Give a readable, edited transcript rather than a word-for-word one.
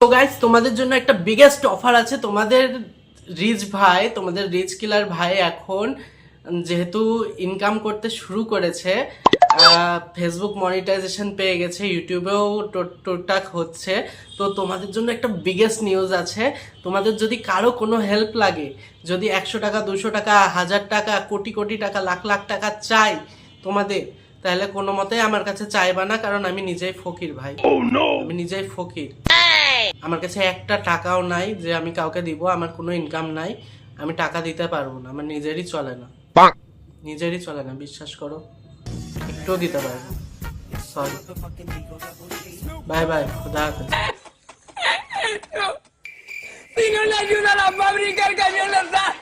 তো গাইস তোমাদের জন্য একটা বিগেস্ট অফার আছে। তোমাদের রিচ কিলার ভাই এখন যেহেতু ইনকাম করতে শুরু করেছে, ফেসবুক মনিটাইজেশন পেয়ে গেছে, ইউটিউবেও টুকটাক হচ্ছে। তো তোমাদের জন্য একটা বিগেস্ট নিউজ আছে। তোমাদের যদি কারো কোনো হেল্প লাগে, যদি 100 টাকা 200 টাকা 1000 টাকা কোটি কোটি টাকা লাখ লাখ টাকা চাই তোমাদের, তাহলে কোনো মতে আমার কাছে চাইবা না, কারণ আমি নিজেই ফকির ভাই। আমি নিজেই ফকির। আমার কাছে একটা টাকাও নাই যে আমি কাউকে দিব। আমার কোনো ইনকাম নাই, আমি টাকা দিতে পারবো না। আমার নিজেরই চলে না, বিশ্বাস করো। একটুও দিতে পারবো। সরি, বাই বাই, খুদা হাফেজ। Si no le ayuda a la fábrica, el camión la saca.